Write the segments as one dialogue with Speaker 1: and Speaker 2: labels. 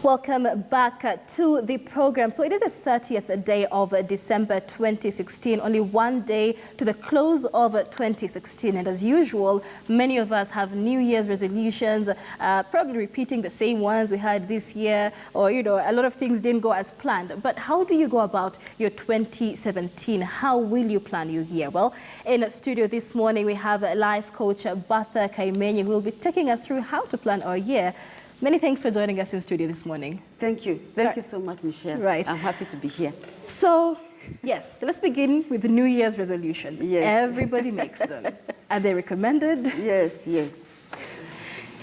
Speaker 1: Welcome back to the program. So it is the 30th day of December 2016, only one day to the close of 2016. And as usual, many of us have New Year's resolutions, probably repeating the same ones we had this year, or, you know, a lot of things didn't go as planned. But how do you go about your 2017? How will you plan your year? Well, in the studio this morning, we have Life Coach Bertha Kaimenyi, who will be taking us through how to plan our year. Many thanks for joining us in studio this morning.
Speaker 2: Thank you. Thank you so much, Michelle.
Speaker 1: Right.
Speaker 2: I'm happy to be here.
Speaker 1: So, yes, let's begin with the New Year's resolutions.
Speaker 2: Yes.
Speaker 1: Everybody makes them. Are they recommended?
Speaker 2: Yes, yes.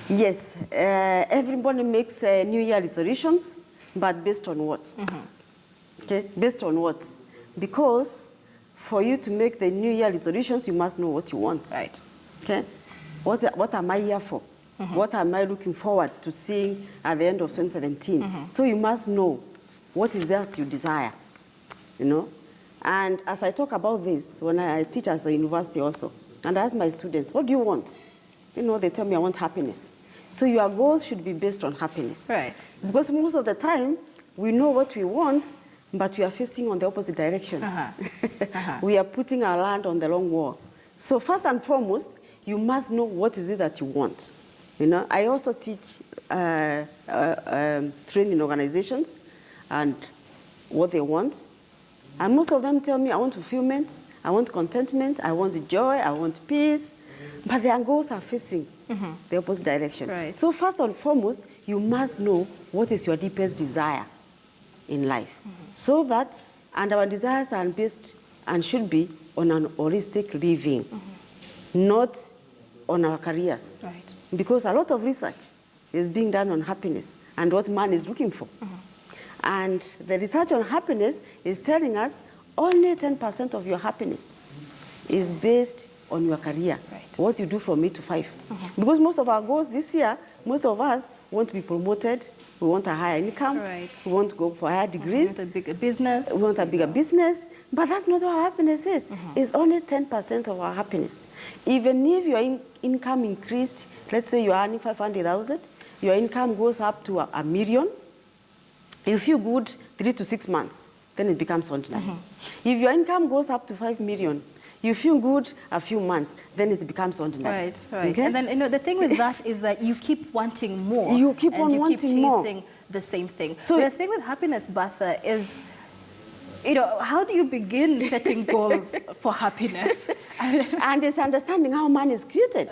Speaker 2: Yes, everybody makes New Year resolutions, but based on what? Okay, based on what? Because for you to make the New Year resolutions, you must know what you want.
Speaker 1: Right.
Speaker 2: Okay, what am I here for? What am I looking forward to seeing at the end of 2017? So you must know what is that you desire, you know? And as I talk about this, when I teach at the university also, and I ask my students, what do you want? You know, they tell me I want happiness. So your goals should be based on happiness.
Speaker 1: Right.
Speaker 2: Because most of the time, we know what we want, but we are facing on the opposite direction. We are putting our land on the long wall. So first and foremost, you must know what is it that you want. You know, I also teach training organizations and what they want. And most of them tell me, I want fulfillment, I want contentment, I want joy, I want peace. But their goals are facing the opposite direction.
Speaker 1: Right.
Speaker 2: So first and foremost, you must know what is your deepest desire in life. So that, and our desires are based and should be on an holistic living, not on our careers.
Speaker 1: Right.
Speaker 2: Because a lot of research is being done on happiness and what man is looking for. And the research on happiness is telling us only 10% of your happiness is based on your career, what you do from 8 to 5. Because most of our goals this year, most of us want to be promoted, we want a higher income, we want to go for higher degrees,
Speaker 1: We want a bigger business.
Speaker 2: we want a bigger business, but that's not what happiness is. It's only 10% of our happiness. Even if your income increased, let's say you're earning 500,000, your income goes up to a million, you feel good 3 to 6 months, then it becomes ordinary. If your income goes up to 5 million, you feel good a few months, then it becomes ordinary.
Speaker 1: Right, right.
Speaker 2: Okay?
Speaker 1: And then, you know, the thing with that is that you keep wanting more.
Speaker 2: You keep on wanting more.
Speaker 1: And you keep chasing the same thing.
Speaker 2: So
Speaker 1: the thing with happiness, Bertha, is, you know, how do you begin setting goals for happiness?
Speaker 2: And it's understanding how man is created.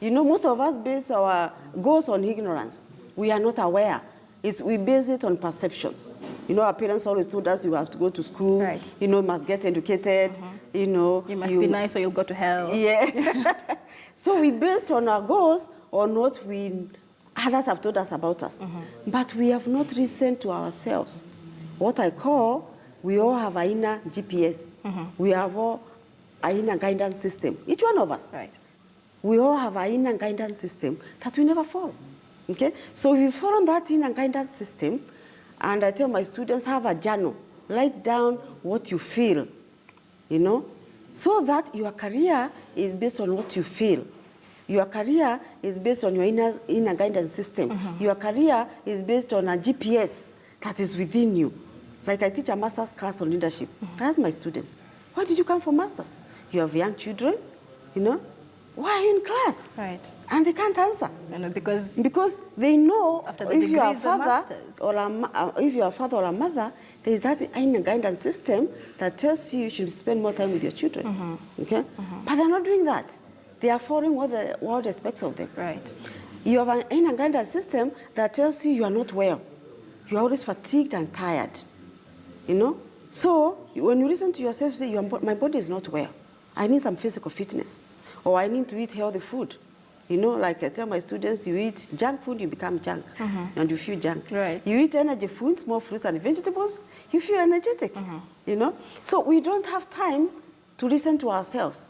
Speaker 2: You know, most of us base our goals on ignorance. We are not aware. We base it on perceptions. You know, our parents always told us you have to go to school, you know, you must get educated, you know.
Speaker 1: You must be nice or you'll go to hell.
Speaker 2: Yeah. So we based on our goals on what others have told us about us. But we have not listened to ourselves. What I call, we all have an inner GPS. We have all an inner guidance system. Each one of us.
Speaker 1: Right.
Speaker 2: We all have an inner guidance system that we never follow. Okay? So if you follow that inner guidance system, and I tell my students, have a journal. Write down what you feel, you know, so that your career is based on what you feel. Your career is based on your inner guidance system. Your career is based on a GPS that is within you. Like I teach a master's class on leadership. I ask my students, why did you come for masters? You have young children, you know, why are you in class?
Speaker 1: Right.
Speaker 2: And they can't answer.
Speaker 1: You know, because
Speaker 2: they know
Speaker 1: after the
Speaker 2: if you are a
Speaker 1: degrees and
Speaker 2: father
Speaker 1: masters.
Speaker 2: or if you are a father or a mother, there is that inner guidance system that tells you should spend more time with your children. Okay? But they're not doing that. They are following what the world expects of them.
Speaker 1: Right.
Speaker 2: You have an inner guidance system that tells you are not well. You are always fatigued and tired. You know? So when you listen to yourself, you say, my body is not well. I need some physical fitness. Or I need to eat healthy food. You know, like I tell my students, you eat junk food, you become junk. And you feel junk.
Speaker 1: Right.
Speaker 2: You eat energy foods, more fruits and vegetables, you feel energetic. You know? So we don't have time to listen to ourselves,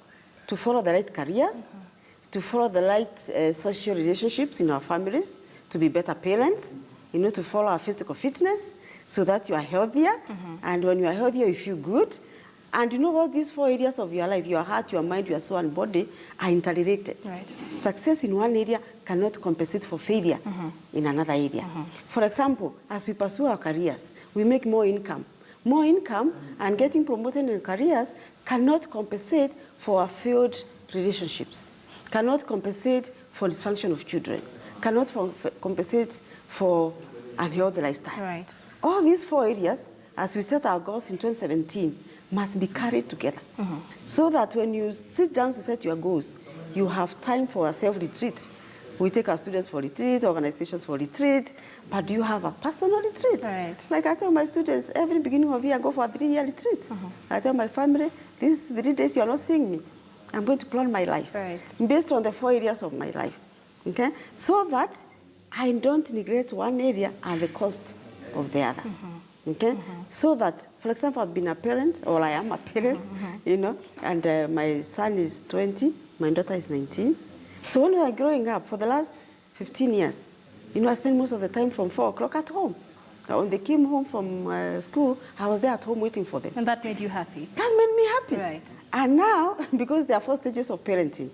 Speaker 2: to follow the right careers, to follow the right social relationships in our families, to be better parents, you know, to follow our physical fitness so that you are healthier. And when you are healthier, you feel good. And you know what? These 4 areas of your life, your heart, your mind, your soul, and body, are interrelated.
Speaker 1: Right.
Speaker 2: Success in one area cannot compensate for failure in another area. For example, as we pursue our careers, we make more income. More income and getting promoted in careers cannot compensate for our failed relationships, cannot compensate for dysfunction of children, cannot compensate for unhealthy lifestyle.
Speaker 1: Right.
Speaker 2: All these 4 areas, as we set our goals in 2017, must be carried together. So that when you sit down to set your goals, you have time for a self-retreat. We take our students for retreat, organizations for retreat, but you have a personal retreat.
Speaker 1: Right.
Speaker 2: Like I tell my students, every beginning of year, I go for a 3-year retreat. I tell my family, these 3 days you are not seeing me. I'm going to plan my life
Speaker 1: Right.
Speaker 2: based on the 4 areas of my life. Okay? So that I don't neglect one area at the cost of the others. Okay? So that, for example, I've been a parent, or I am a parent, you know, and my son is 20, my daughter is 19. So when we were growing up, for the last 15 years, you know, I spent most of the time from 4 o'clock at home. When they came home from school, I was there at home waiting for them.
Speaker 1: And that made you happy?
Speaker 2: That made me happy.
Speaker 1: Right.
Speaker 2: And now, because there are 4 stages of parenting,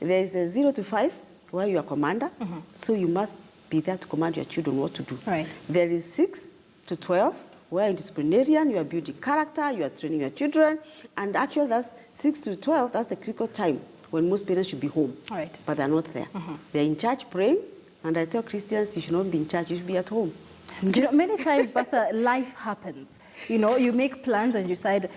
Speaker 2: there is a 0 to 5, where you are commander, so you must be there to command your children what to do.
Speaker 1: Right.
Speaker 2: There is 6 to 12, where in disciplinarian, you are building character, you are training your children, and actually that's 6 to 12, that's the critical time when most parents should be home.
Speaker 1: Right.
Speaker 2: But they're not there. They're in church praying, and I tell Christians, you should not be in church, you should be at home.
Speaker 1: You know, many times, Bertha, life happens. You know, you make plans and you decide,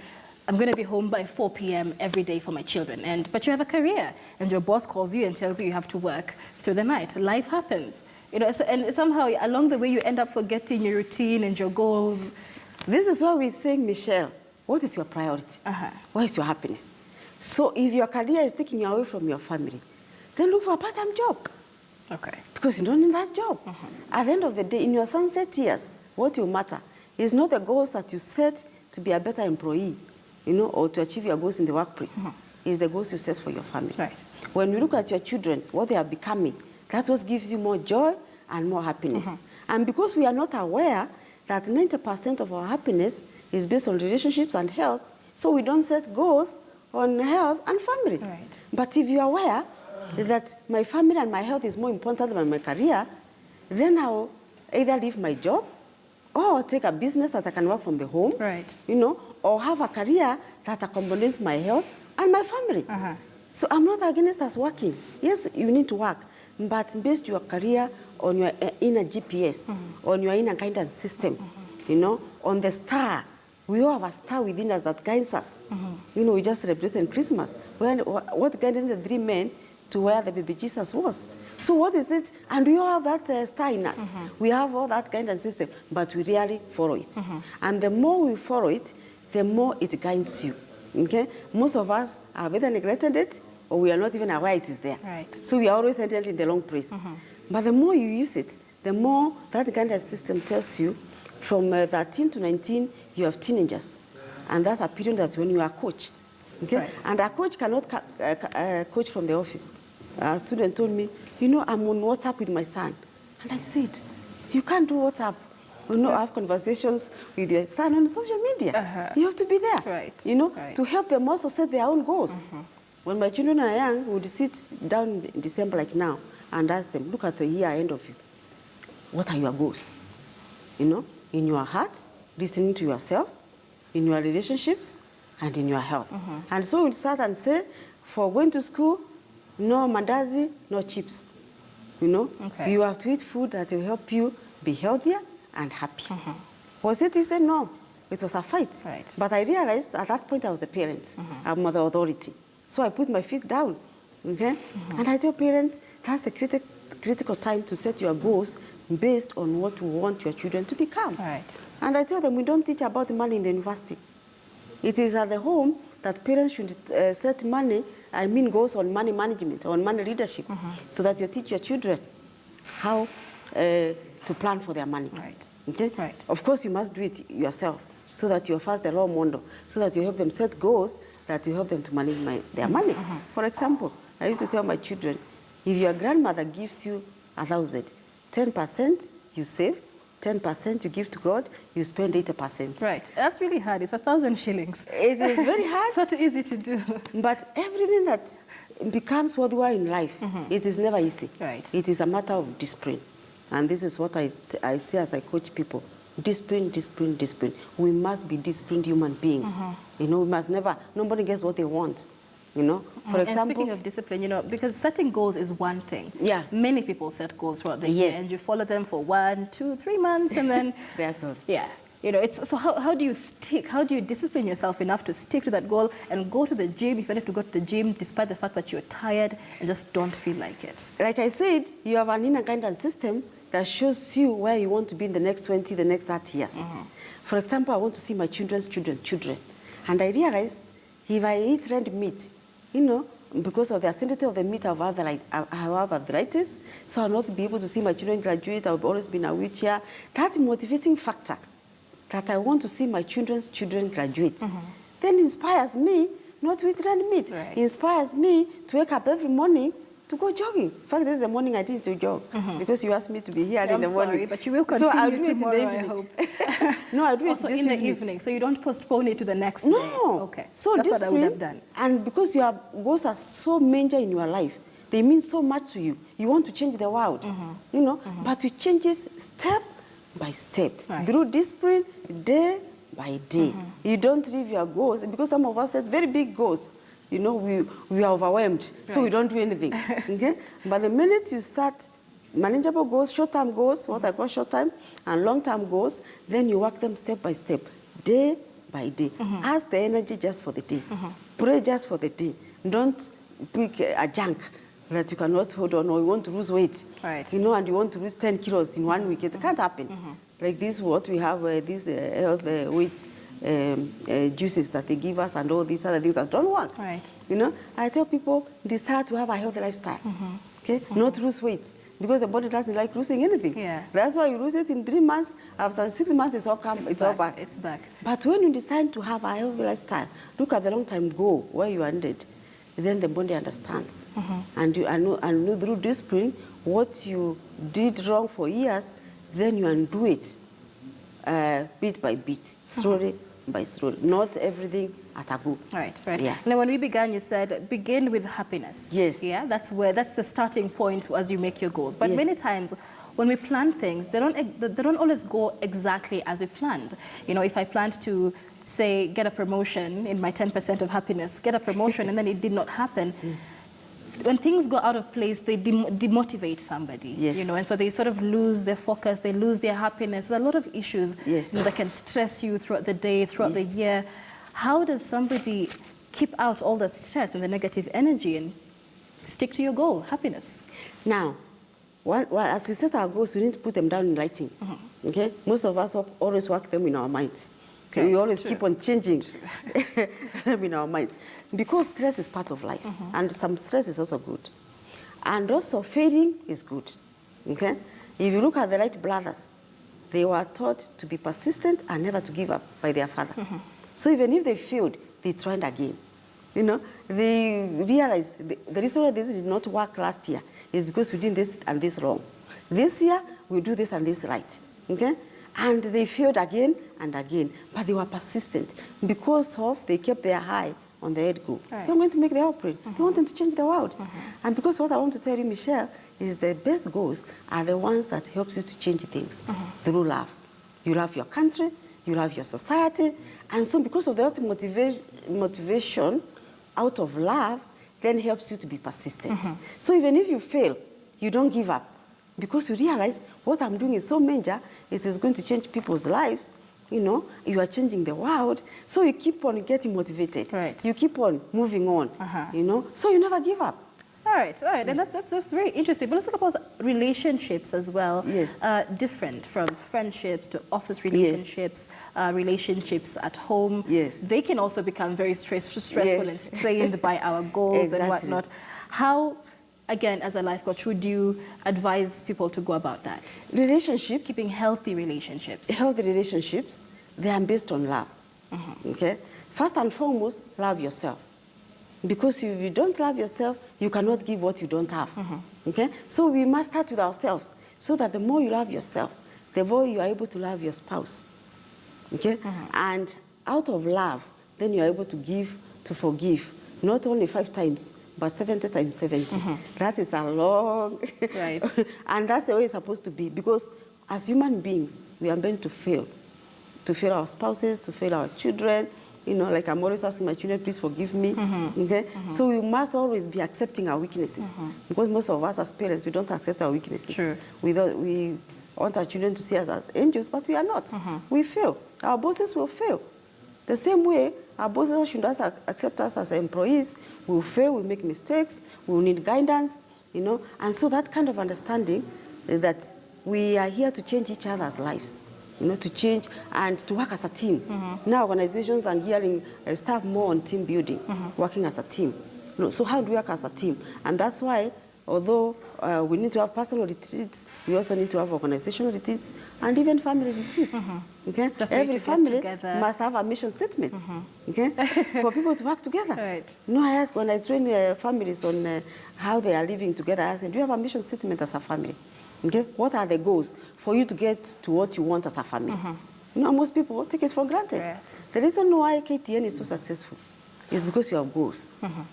Speaker 1: I'm going to be home by 4 p.m. every day for my children. But you have a career, and your boss calls you and tells you you have to work through the night. Life happens. You know, and somehow along the way you end up forgetting your routine and your goals.
Speaker 2: This is why we say, Michelle, what is your priority? What is your happiness? So if your career is taking you away from your family, then look for a part-time job.
Speaker 1: Okay.
Speaker 2: Because you don't need that job. At the end of the day, in your sunset years, what will matter is not the goals that you set to be a better employee, you know, or to achieve your goals in the workplace. It's the goals you set for your family.
Speaker 1: Right.
Speaker 2: When you look at your children, what they are becoming, that what gives you more joy and more happiness. And because we are not aware that 90% of our happiness is based on relationships and health, so we don't set goals on health and family.
Speaker 1: Right.
Speaker 2: But if you are aware that my family and my health is more important than my career, then I'll either leave my job or take a business that I can work from the home,
Speaker 1: Right.
Speaker 2: you know, or have a career that accommodates my health and my family. So I'm not against us working. Yes, you need to work, but based your career on your inner GPS, on your inner guidance system, you know, on the star. We all have a star within us that guides us. You know, we just celebrated Christmas. What guided the 3 men to where the baby Jesus was? So what is it? And we all have that star in us. We have all that guidance system, but we rarely follow it. And the more we follow it, the more it guides you. Okay? Most of us have either neglected it or we are not even aware it is there.
Speaker 1: Right.
Speaker 2: So we are always ended in the wrong place. But the more you use it, the more that guidance system tells you from 13 to 19, you have teenagers. And that's a period that when you are a coach. Okay?
Speaker 1: Right.
Speaker 2: And a coach cannot coach from the office. A student told me, you know, I'm on WhatsApp with my son. And I said, you can't do WhatsApp. You know, have conversations with your son on social media. You have to be there.
Speaker 1: Right.
Speaker 2: You know,
Speaker 1: Right.
Speaker 2: to help them also set their own goals. When my children are young, we would sit down in December like now and ask them, look at the year ahead of you. What are your goals? You know, in your heart, listening to yourself, in your relationships, and in your health. And so we'll start and say, for going to school, no mandazi, no chips. You know,
Speaker 1: Okay.
Speaker 2: you have to eat food that will help you be healthier and happy. Was it? He said no. It was a fight.
Speaker 1: Right.
Speaker 2: But I realized at that point I was the parent. I'm the authority. So I put my feet down. Okay? And I tell parents, that's the critical time to set your goals based on what you want your children to become.
Speaker 1: Right.
Speaker 2: And I tell them, we don't teach about money in the university. It is at the home that parents should set goals on money management, on money leadership, so that you teach your children how to plan for their money.
Speaker 1: Right.
Speaker 2: Okay?
Speaker 1: Right.
Speaker 2: Of course, you must do it yourself, so that you're first the role model, so that you help them set goals that will help them to manage their money. For example, I used to tell my children, if your grandmother gives you 1,000, 10% you save, 10% you give to God, you spend 80%.
Speaker 1: Right. That's really hard. It's 1,000 shillings.
Speaker 2: It is very hard.
Speaker 1: It's not easy to do.
Speaker 2: But everything that becomes what we are in life, it is never easy.
Speaker 1: Right.
Speaker 2: It is a matter of discipline. And this is what I say as I coach people. Discipline, discipline, discipline. We must be disciplined human beings. You know, we must never, nobody gets what they want. You know, for example.
Speaker 1: And speaking of discipline, you know, because setting goals is one thing.
Speaker 2: Yeah.
Speaker 1: Many people set goals throughout the year, and you follow them for 1, 2, 3 months, and then
Speaker 2: they are good.
Speaker 1: Yeah. You know, it's so how do you stick? How do you discipline yourself enough to stick to that goal and go to the gym if you need to go to the gym despite the fact that you're tired and just don't feel like it?
Speaker 2: Like I said, you have an inner guidance system that shows you where you want to be in the next 20, the next 30 years. For example, I want to see my children's children. And I realized if I eat red meat, you know, because of the acidity of the meat, I have arthritis, so I'll not be able to see my children graduate. I'll always be in a wheelchair. That motivating factor that I want to see my children's children graduate, then inspires me not to eat red meat.
Speaker 1: Right.
Speaker 2: Inspires me to wake up every morning to go jogging. In fact, this is the morning I didn't to jog because you asked me to be here in the morning.
Speaker 1: Sorry, but you will continue
Speaker 2: so I'll do
Speaker 1: tomorrow,
Speaker 2: it in the
Speaker 1: I
Speaker 2: evening.
Speaker 1: hope.
Speaker 2: No, I'll do
Speaker 1: also
Speaker 2: it this
Speaker 1: in the
Speaker 2: evening.
Speaker 1: evening, so you don't postpone it to the next day.
Speaker 2: No.
Speaker 1: Okay.
Speaker 2: So
Speaker 1: that's what I would have done.
Speaker 2: And because your goals are so major in your life, they mean so much to you. You want to change the world, you know, but you change it step by step, through discipline, day by day. You don't leave your goals, because some of us set very big goals. You know, we are overwhelmed, so we don't do anything. Okay? But the minute you start manageable goals, short-term goals, what I call short-term, and long-term goals, then you work them step by step, day by day. Ask the energy just for the day. Pray just for the day. Don't pick a junk that you cannot hold on, or you want to lose weight.
Speaker 1: Right.
Speaker 2: You know, and you want to lose 10 kilos in 1 week. It can't happen. Like this, what we have, these health weight juices that they give us and all these other things that don't work.
Speaker 1: Right.
Speaker 2: You know, I tell people, decide to have a healthy lifestyle. Okay? Not lose weight. Because the body doesn't like losing anything.
Speaker 1: Yeah.
Speaker 2: That's why you lose it in 3 months. After 6 months, it's all back.
Speaker 1: It's back.
Speaker 2: But when you decide to have a healthy lifestyle, look at the long-term goal where you ended. Then the body understands. And you know through discipline what you did wrong for years, then you undo it bit by bit, slowly by slowly. Not everything at a go.
Speaker 1: Right, right.
Speaker 2: Yeah.
Speaker 1: Now, when we began, you said begin with happiness.
Speaker 2: Yes.
Speaker 1: Yeah, that's the starting point as you make your goals. But many times, when we plan things, they don't always go exactly as we planned. You know, if I planned to say get a promotion in my 10% of happiness, get a promotion, and then it did not happen. When things go out of place, they demotivate somebody, you know, and so they sort of lose their focus, they lose their happiness. There's a lot of issues you know, that can stress you throughout the day, throughout the year. How does somebody keep out all that stress and the negative energy and stick to your goal, happiness?
Speaker 2: Now, as we set our goals, we need to put them down in writing. Okay? Most of us always work them in our minds. Okay? We always keep on changing them in our minds. Because stress is part of life, and some stress is also good. And also failing is good. Okay? If you look at the Wright brothers, they were taught to be persistent and never to give up by their father. So even if they failed, they tried again. You know, they realized the reason why this did not work last year is because we did this and this wrong. This year, we do this and this right. Okay? And they failed again and again, but they were persistent because they kept their eye on the head goal. They're going to make the outbreak. They want them to change the world. And because what I want to tell you, Michelle, is the best goals are the ones that helps you to change things through love. You love your country, you love your society, and so because of the motivation out of love, then helps you to be persistent. So even if you fail, you don't give up, because you realize what I'm doing is so major, it is going to change people's lives. You know, you are changing the world, so you keep on getting motivated.
Speaker 1: Right.
Speaker 2: You keep on moving on, you know, so you never give up.
Speaker 1: All right, and that's very interesting. But let's talk about relationships as well.
Speaker 2: Yes.
Speaker 1: Different from friendships to office relationships, relationships at home.
Speaker 2: Yes.
Speaker 1: They can also become very stressful and strained by our goals and whatnot. How, again, as a life coach, would you advise people to go about that?
Speaker 2: Relationships.
Speaker 1: Keeping healthy relationships.
Speaker 2: Healthy relationships, they are based on love. Okay? First and foremost, love yourself. Because if you don't love yourself, you cannot give what you don't have. Okay? So we must start with ourselves, so that the more you love yourself, the more you are able to love your spouse. Okay? And out of love, then you are able to give, to forgive, not only 5 times, but 70 times 70. That is a long...
Speaker 1: Right.
Speaker 2: And that's the way it's supposed to be, because as human beings, we are meant to fail our spouses, to fail our children. You know, like I'm always asking my children, please forgive me. Okay? So we must always be accepting our weaknesses, because most of us as parents, we don't accept our weaknesses.
Speaker 1: True.
Speaker 2: We want our children to see us as angels, but we are not. We fail. Our bosses will fail. The same way, our bosses should not accept us as employees. We will fail, we make mistakes, we will need guidance, you know. And so that kind of understanding that we are here to change each other's lives, you know, to change and to work as a team. Now organizations are gearing staff more on team building, working as a team. You know, so how do we work as a team? And that's why, although we need to have personal retreats, we also need to have organizational retreats and even family retreats. Okay? Every family must have a mission statement, okay? For people to work together.
Speaker 1: Right.
Speaker 2: You know, I ask when I train families on how they are living together, I ask them, do you have a mission statement as a family? Okay? What are the goals for you to get to what you want as a family? You know, most people take it for granted.
Speaker 1: Yeah.
Speaker 2: The reason why KTN is so successful is because you have goals.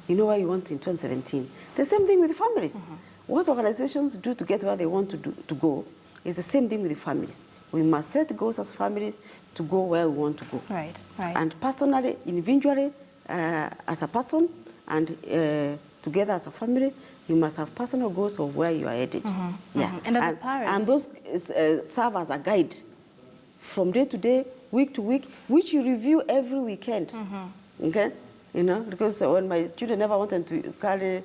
Speaker 2: You know where you want in 2017. The same thing with families. What organizations do to get where they want to go is the same thing with the families. We must set goals as families to go where we want to go.
Speaker 1: Right, right.
Speaker 2: And personally, individually, as a person, and together as a family, you must have personal goals of where you are headed. Yeah.
Speaker 1: And as a parent.
Speaker 2: And those serve as a guide from day to day, week to week, which you review every weekend. Okay? You know, because when my children never wanted to carry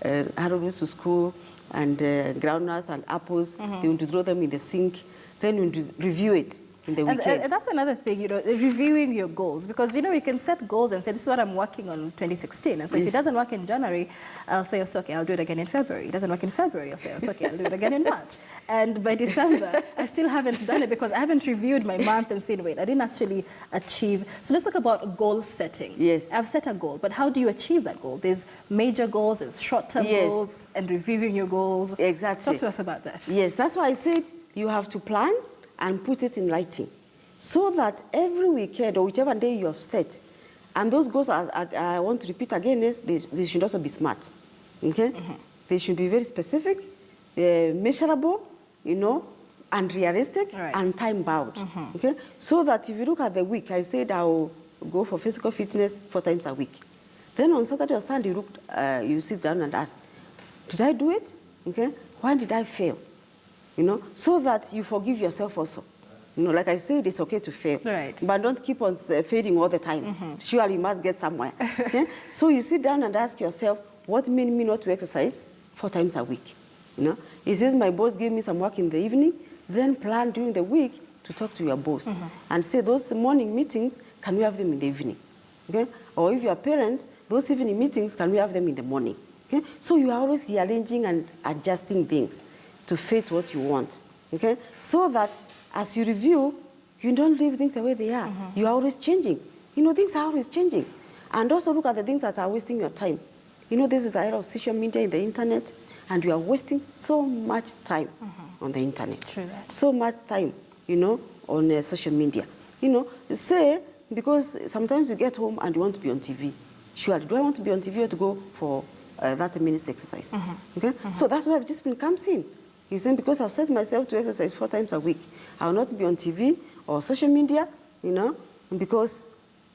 Speaker 2: arrowroot to school and groundnuts and apples, they would throw them in the sink. Then we would review it in the weekend.
Speaker 1: And that's another thing, you know, reviewing your goals. Because, you know, you can set goals and say, this is what I'm working on in 2016. And so if it doesn't work in January, I'll say, it's okay, I'll do it again in February. It doesn't work in February, I'll say, it's okay, I'll do it again in March. And by December, I still haven't done it because I haven't reviewed my month and seen, wait, I didn't actually achieve. So let's talk about goal setting.
Speaker 2: Yes.
Speaker 1: I've set a goal, but how do you achieve that goal? There's major goals, there's short-term goals, and reviewing your goals.
Speaker 2: Exactly.
Speaker 1: Talk to us about that.
Speaker 2: Yes, that's why I said you have to plan and put it in writing, so that every weekend or whichever day you have set, and those goals I want to repeat again is they should also be smart. Okay? They should be very specific, measurable, you know, and realistic, and time-bound. Okay? So that if you look at the week, I said I will go for physical fitness 4 times a week. Then on Saturday or Sunday, you sit down and ask, did I do it? Okay? Why did I fail? You know, so that you forgive yourself also. You know, like I said, it's okay to fail.
Speaker 1: Right.
Speaker 2: But don't keep on failing all the time. Surely you must get somewhere. Okay? So you sit down and ask yourself, what made me not to exercise 4 times a week? You know, is this my boss gave me some work in the evening? Then plan during the week to talk to your boss and say, those morning meetings, can we have them in the evening? Okay? Or if you are parents, those evening meetings, can we have them in the morning? Okay? So you are always rearranging and adjusting things to fit what you want. Okay? So that as you review, you don't leave things the way they are. You are always changing. You know, things are always changing. And also look at the things that are wasting your time. You know, this is the era of social media in the internet, and we are wasting so much time on the internet.
Speaker 1: True that.
Speaker 2: So much time, you know, on social media. You know, say, because sometimes you get home and you want to be on TV. Surely, do I want to be on TV or to go for that minutes exercise? Okay? So that's where the discipline comes in. You see, because I've set myself to exercise 4 times a week. I will not be on TV or social media, you know, because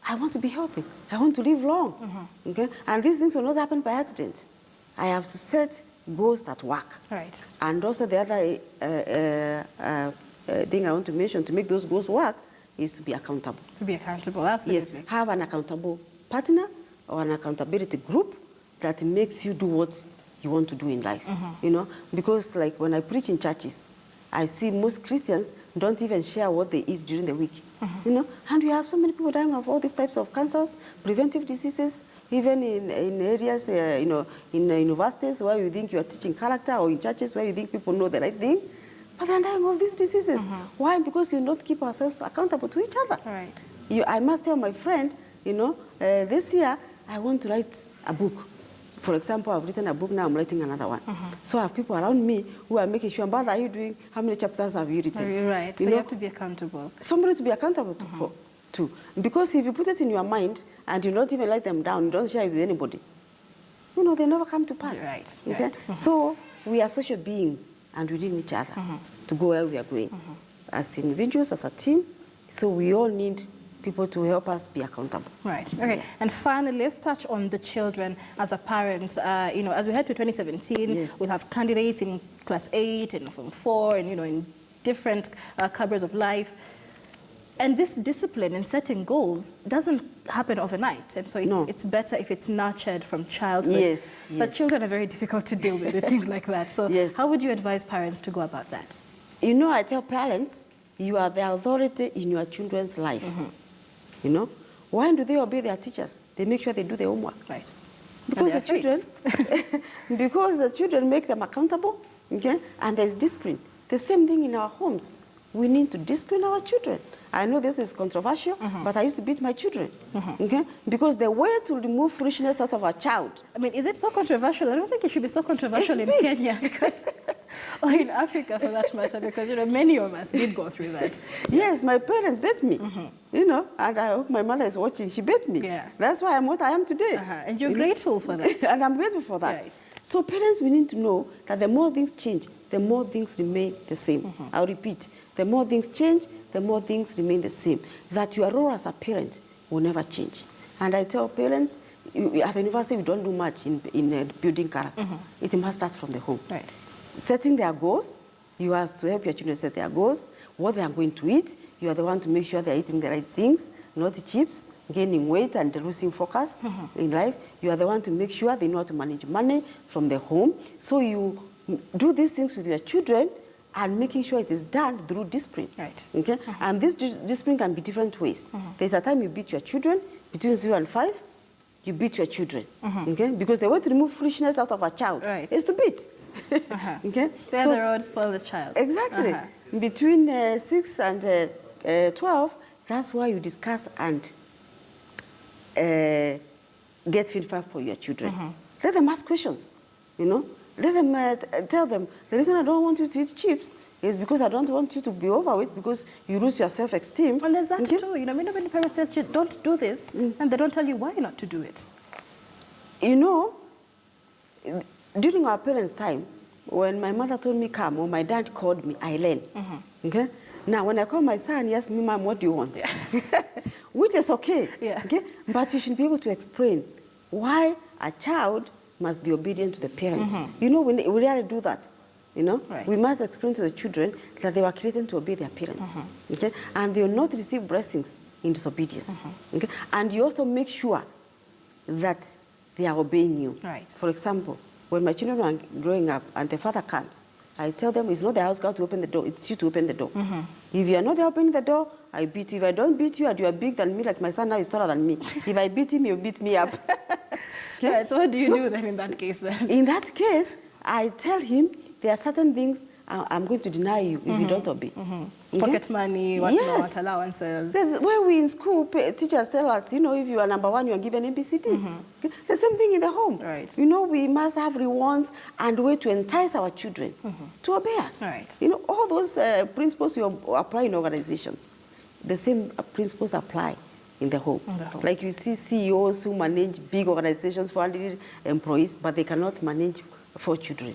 Speaker 2: I want to be healthy. I want to live long. Okay? And these things will not happen by accident. I have to set goals that work.
Speaker 1: Right.
Speaker 2: And also the other thing I want to mention to make those goals work is to be accountable.
Speaker 1: To be accountable, absolutely.
Speaker 2: Yes, have an accountable partner or an accountability group that makes you do what you want to do in life. You know, because like when I preach in churches, I see most Christians don't even share what they eat during the week. You know, and we have so many people dying of all these types of cancers, preventive diseases, even in areas, you know, in universities where you think you are teaching character, or in churches where you think people know the right thing, but they're dying of these diseases. Why? Because we don't keep ourselves accountable to each other.
Speaker 1: Right.
Speaker 2: I must tell my friend, you know, this year I want to write a book. For example, I've written a book, now I'm writing another one. So I have people around me who are making sure, what are you doing? How many chapters have you written?
Speaker 1: You're right. So you have to be accountable.
Speaker 2: Somebody to be accountable to. Because if you put it in your mind and you don't even write them down, you don't share it with anybody, you know, they never come to pass.
Speaker 1: Right.
Speaker 2: Okay?
Speaker 1: Right.
Speaker 2: So we are social beings and we need each other to go where we are going. As individuals, as a team, so we all need people to help us be accountable.
Speaker 1: Right. Okay. Yeah. And finally, let's touch on the children as a parent. You know, as we head to 2017, we'll have candidates in class 8 and from 4 and, you know, in different calibers of life. And this discipline in setting goals doesn't happen overnight. And so it's better if it's nurtured from childhood.
Speaker 2: Yes.
Speaker 1: But children are very difficult to deal with things like that. So how would you advise parents to go about that?
Speaker 2: You know, I tell parents, you are the authority in your children's life. You know, why do they obey their teachers? They make sure they do their homework.
Speaker 1: Right.
Speaker 2: Because the children make them accountable, okay? And there's discipline. The same thing in our homes. We need to discipline our children. I know this is controversial, but I used to beat my children, okay? Because the way to remove foolishness out of a child.
Speaker 1: I mean, is it so controversial? I don't think it should be so controversial in Kenya, because, or in Africa for that matter, because, you know, many of us did go through that.
Speaker 2: Yes, my parents beat me, you know, and I hope my mother is watching. She beat me.
Speaker 1: Yeah.
Speaker 2: That's why I'm what I am today.
Speaker 1: And you're grateful for that.
Speaker 2: And I'm grateful for that.
Speaker 1: Right.
Speaker 2: So parents, we need to know that the more things change, the more things remain the same. I'll repeat, the more things change, the more things remain the same. That your role as a parent will never change. And I tell parents, at the university, we don't do much in building character. It must start from the home.
Speaker 1: Right.
Speaker 2: Setting their goals, you have to help your children set their goals, what they are going to eat. You are the one to make sure they're eating the right things, not chips, gaining weight and losing focus in life. You are the one to make sure they know how to manage money from the home. So you do these things with your children and making sure it is done through discipline.
Speaker 1: Right.
Speaker 2: Okay? And this discipline can be different ways. There's a time you beat your children, between 0 and 5, you beat your children. Okay? Because the way to remove foolishness out of a child is to beat. Okay?
Speaker 1: Spare the rod, spoil the child.
Speaker 2: Exactly. Between 6 and 12, that's why you discuss and get feedback for your children. Let them ask questions, you know. Let them tell them, the reason I don't want you to eat chips is because I don't want you to be overweight because you lose your self-esteem.
Speaker 1: Well, there's that too. You know, many parents tell you, don't do this, and they don't tell you why not to do it.
Speaker 2: You know, during our parents' time, when my mother told me come, or my dad called me, I learned. Okay? Now, when I call my son, he asks me, Mom, what do you want? Which is okay. Okay? But you should be able to explain why a child must be obedient to the parents. You know, we rarely do that. You know, we must explain to the children that they were created to obey their parents. Okay? And they will not receive blessings in disobedience. Okay? And you also make sure that they are obeying you.
Speaker 1: Right.
Speaker 2: For example, when my children are growing up and the father comes, I tell them it's not the house girl to open the door, it's you to open the door. If you are not opening the door, I beat you. If I don't beat you and you are big than me, like my son now is taller than me, if I beat him, he'll beat me up. Okay?
Speaker 1: Right, so what do you do then in that case then?
Speaker 2: In that case, I tell him there are certain things I'm going to deny you if you don't obey. Okay?
Speaker 1: Pocket money, whatnot, allowances.
Speaker 2: When we in school, teachers tell us, you know, if you are number 1, you are given ABCD. Okay? The same thing in the home.
Speaker 1: Right.
Speaker 2: You know, we must have rewards and way to entice our children to obey us.
Speaker 1: Right.
Speaker 2: You know, all those principles we apply in organizations, the same principles apply in the home. Like you see CEOs who manage big organizations, 400 employees, but they cannot manage 4 children.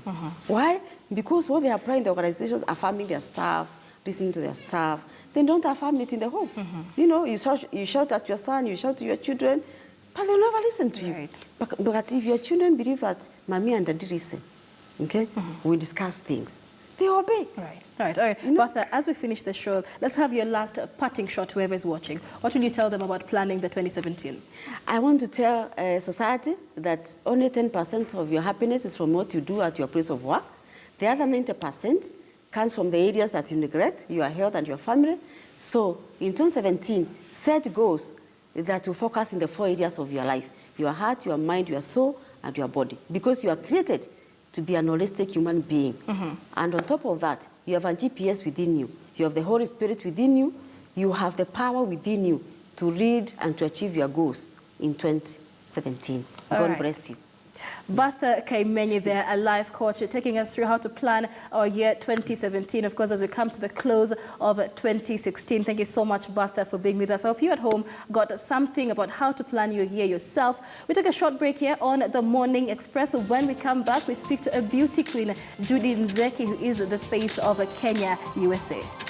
Speaker 2: Why? Because what they apply in the organizations, affirming their staff, listening to their staff, they don't affirm it in the home. You know, you shout at your son, you shout to your children, but they'll never listen to you. But if your children believe that mommy and daddy listen, okay, we discuss things, they obey.
Speaker 1: Right. All right. You know? Bertha, as we finish the show, let's have your last parting shot, whoever is watching. What will you tell them about planning the 2017? I
Speaker 2: want to tell society that only 10% of your happiness is from what you do at your place of work. The other 90% comes from the areas that you neglect, your health and your family. So in 2017, set goals that will focus in the 4 areas of your life: your heart, your mind, your soul, and your body. Because you are created to be an holistic human being. And on top of that, you have a GPS within you. You have the Holy Spirit within you. You have the power within you to lead and to achieve your goals in 2017. God bless you.
Speaker 1: Bertha Kaimenyi there, a life coach, taking us through how to plan our year 2017, of course, as we come to the close of 2016. Thank you so much, Bertha, for being with us. I hope you at home got something about how to plan your year yourself. We take a short break here on the Morning Express. When we come back, we speak to a beauty queen, Judy Nzeki, who is the face of Kenya, USA.